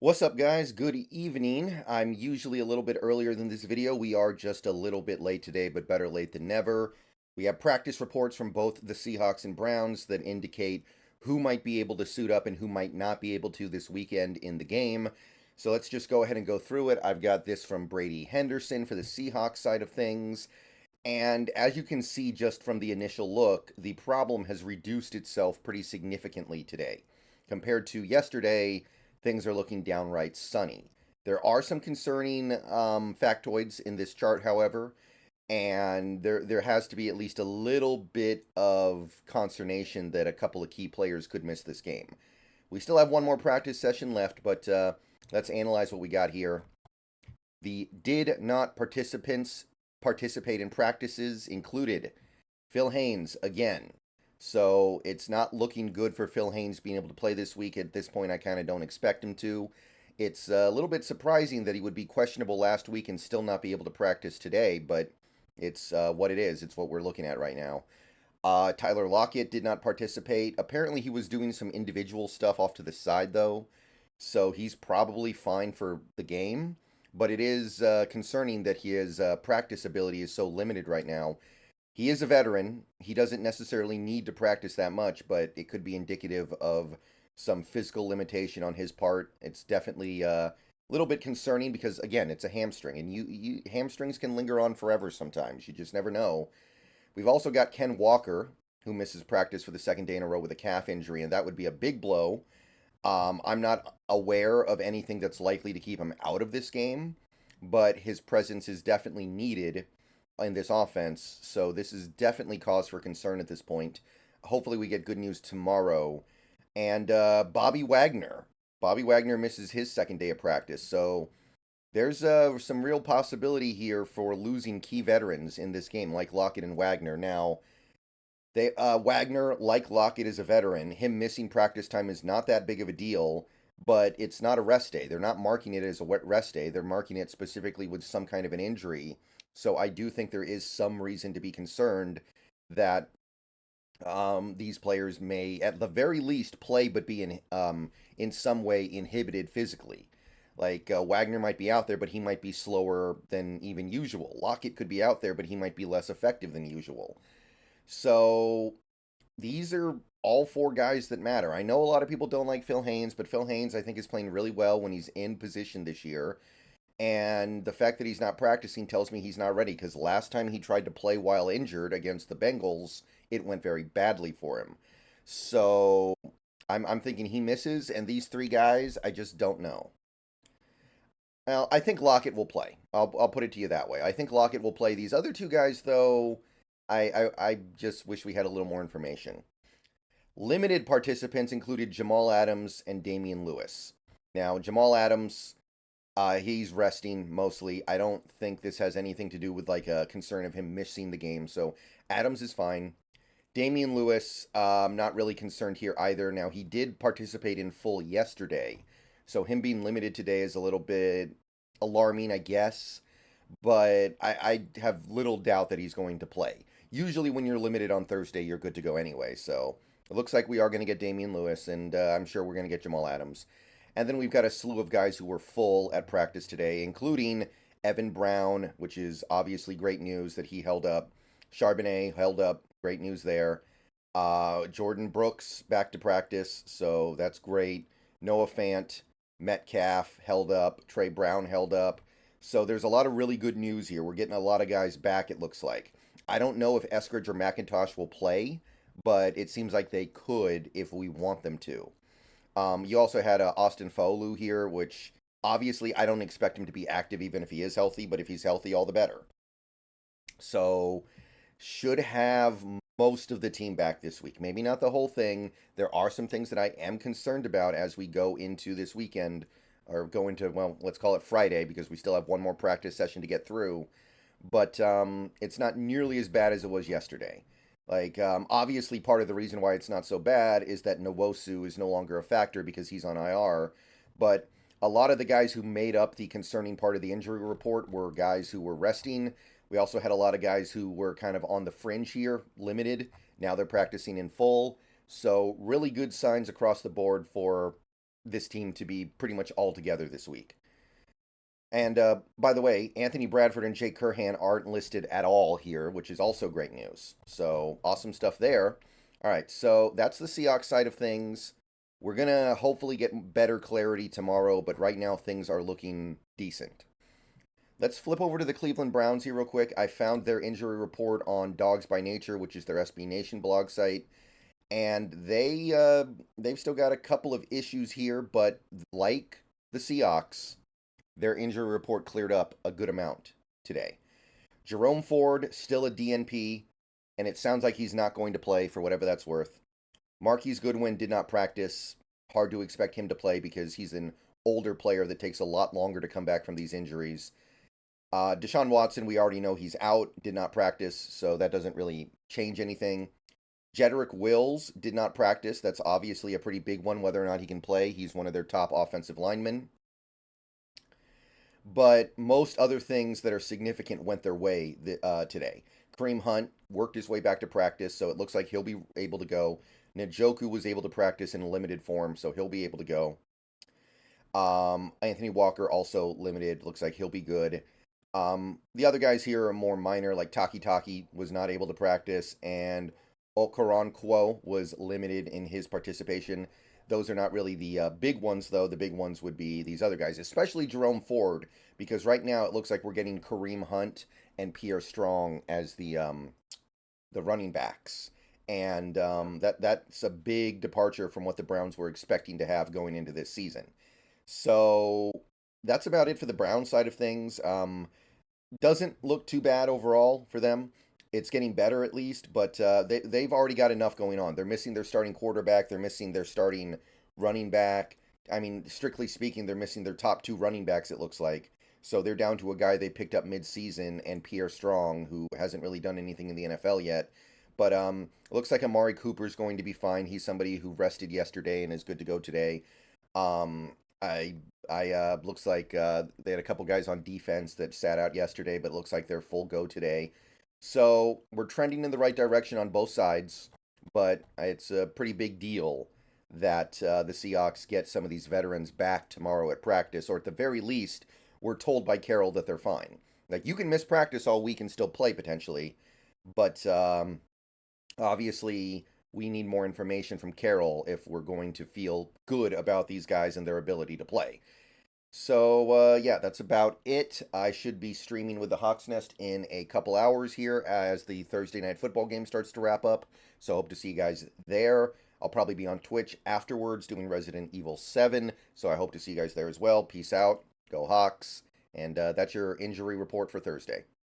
What's up, guys? Good evening. I'm usually a little bit earlier than this video. We are just a little bit late today, but better late than never. We have practice reports from both the Seahawks and Browns that indicate who might be able to suit up and who might not be able to this weekend in the game. So let's just go ahead and go through it. I've got this from Brady Henderson for the Seahawks side of things. And as you can see just from the initial look, the problem has reduced itself pretty significantly today. Compared to yesterday, things are looking downright sunny. There are some concerning factoids in this chart, however, and there has to be at least a little bit of consternation that a couple of key players could miss this game. We still have one more practice session left, but let's analyze what we got here. The did not participants participate in practices included Phil Haynes again. So it's not looking good for Phil Haynes being able to play this week. At this point, I kind of don't expect him to. It's a little bit surprising that he would be questionable last week and still not be able to practice today, but it's what it is. It's what we're looking at right now. Tyler Lockett did not participate. Apparently, he was doing some individual stuff off to the side, though, so he's probably fine for the game. But it is concerning that his practice ability is so limited right now. He is a veteran. He doesn't necessarily need to practice that much, but it could be indicative of some physical limitation on his part. It's definitely a little bit concerning because, again, it's a hamstring, and hamstrings can linger on forever sometimes. You just never know. We've also got Ken Walker, who misses practice for the second day in a row with a calf injury, and that would be a big blow. I'm not aware of anything that's likely to keep him out of this game, but his presence is definitely needed in this offense. So this is definitely cause for concern at this point. Hopefully we get good news tomorrow. And Bobby Wagner. Bobby Wagner misses his second day of practice. So there's some real possibility here for losing key veterans in this game, like Lockett and Wagner. Now, Wagner, like Lockett, is a veteran. Him missing practice time is not that big of a deal, but it's not a rest day. They're not marking it as a wet rest day. They're marking it specifically with some kind of an injury. So I do think there is some reason to be concerned that these players may, at the very least, play but be in some way inhibited physically. Like Wagner might be out there, but he might be slower than even usual. Lockett could be out there, but he might be less effective than usual. So these are all four guys that matter. I know a lot of people don't like Phil Haynes, but Phil Haynes, I think, is playing really well when he's in position this year. And the fact that he's not practicing tells me he's not ready because last time he tried to play while injured against the Bengals, it went very badly for him. So I'm thinking he misses, and these three guys, I just don't know. Well, I think Lockett will play. I'll put it to you that way. I think Lockett will play. These other two guys, though, I just wish we had a little more information. Limited participants included Jamal Adams and Damian Lewis. Now, Jamal Adams, he's resting mostly. I don't think this has anything to do with like a concern of him missing the game. So Adams is fine. Damian Lewis, I'm not really concerned here either. Now, he did participate in full yesterday. So him being limited today is a little bit alarming, I guess. But I have little doubt that he's going to play. Usually when you're limited on Thursday, you're good to go anyway. So it looks like we are going to get Damian Lewis, and I'm sure we're going to get Jamal Adams. And then we've got a slew of guys who were full at practice today, including Evan Brown, which is obviously great news that he held up. Charbonnet held up. Great news there. Jordan Brooks back to practice, so that's great. Noah Fant, Metcalf held up. Trey Brown held up. So there's a lot of really good news here. We're getting a lot of guys back, it looks like. I don't know if Eskridge or McIntosh will play, but it seems like they could if we want them to. You also had Austin Faolu here, which obviously I don't expect him to be active even if he is healthy, but if he's healthy, all the better. So should have most of the team back this week. Maybe not the whole thing. There are some things that I am concerned about as we go into this weekend, or go into, well, let's call it Friday, because we still have one more practice session to get through. But it's not nearly as bad as it was yesterday. Like, obviously, part of the reason why it's not so bad is that Nwosu is no longer a factor because he's on IR. But a lot of the guys who made up the concerning part of the injury report were guys who were resting. We also had a lot of guys who were kind of on the fringe here, limited. Now they're practicing in full. So, really good signs across the board for this team to be pretty much all together this week. And by the way, Anthony Bradford and Jake Curhan aren't listed at all here, which is also great news. So awesome stuff there. All right, so that's the Seahawks side of things. We're going to hopefully get better clarity tomorrow, but right now things are looking decent. Let's flip over to the Cleveland Browns here real quick. I found their injury report on Dogs by Nature, which is their SB Nation blog site. And they've still got a couple of issues here, but like the Seahawks, their injury report cleared up a good amount today. Jerome Ford, still a DNP, and it sounds like he's not going to play for whatever that's worth. Marquise Goodwin did not practice. Hard to expect him to play because he's an older player that takes a lot longer to come back from these injuries. Deshaun Watson, we already know he's out, did not practice, so that doesn't really change anything. Jedrick Wills did not practice. That's obviously a pretty big one, whether or not he can play. He's one of their top offensive linemen. But most other things that are significant went their way today. Kareem Hunt worked his way back to practice, so it looks like he'll be able to go. Njoku was able to practice in a limited form, so he'll be able to go. Anthony Walker also limited. Looks like he'll be good. The other guys here are more minor, like Taki was not able to practice, and Okoronkwo was limited in his participation. Those are not really the big ones, though. The big ones would be these other guys, especially Jerome Ford, because right now it looks like we're getting Kareem Hunt and Pierre Strong as the running backs. And that's a big departure from what the Browns were expecting to have going into this season. So that's about it for the Browns side of things. Doesn't look too bad overall for them. It's getting better at least, but they've already got enough going on. They're missing their starting quarterback. They're missing their starting running back. I mean, strictly speaking, they're missing their top two running backs, it looks like. So they're down to a guy they picked up mid-season and Pierre Strong, who hasn't really done anything in the NFL yet. But it looks like Amari Cooper's going to be fine. He's somebody who rested yesterday and is good to go today. Looks like they had a couple guys on defense that sat out yesterday, but it looks like they're full go today. So we're trending in the right direction on both sides, but it's a pretty big deal that the Seahawks get some of these veterans back tomorrow at practice, or at the very least, we're told by Carroll that they're fine. Like, you can miss practice all week and still play potentially, but obviously we need more information from Carroll if we're going to feel good about these guys and their ability to play. So, yeah, that's about it. I should be streaming with the Hawks Nest in a couple hours here as the Thursday night football game starts to wrap up. So, hope to see you guys there. I'll probably be on Twitch afterwards doing Resident Evil 7. So, I hope to see you guys there as well. Peace out. Go Hawks. And that's your injury report for Thursday.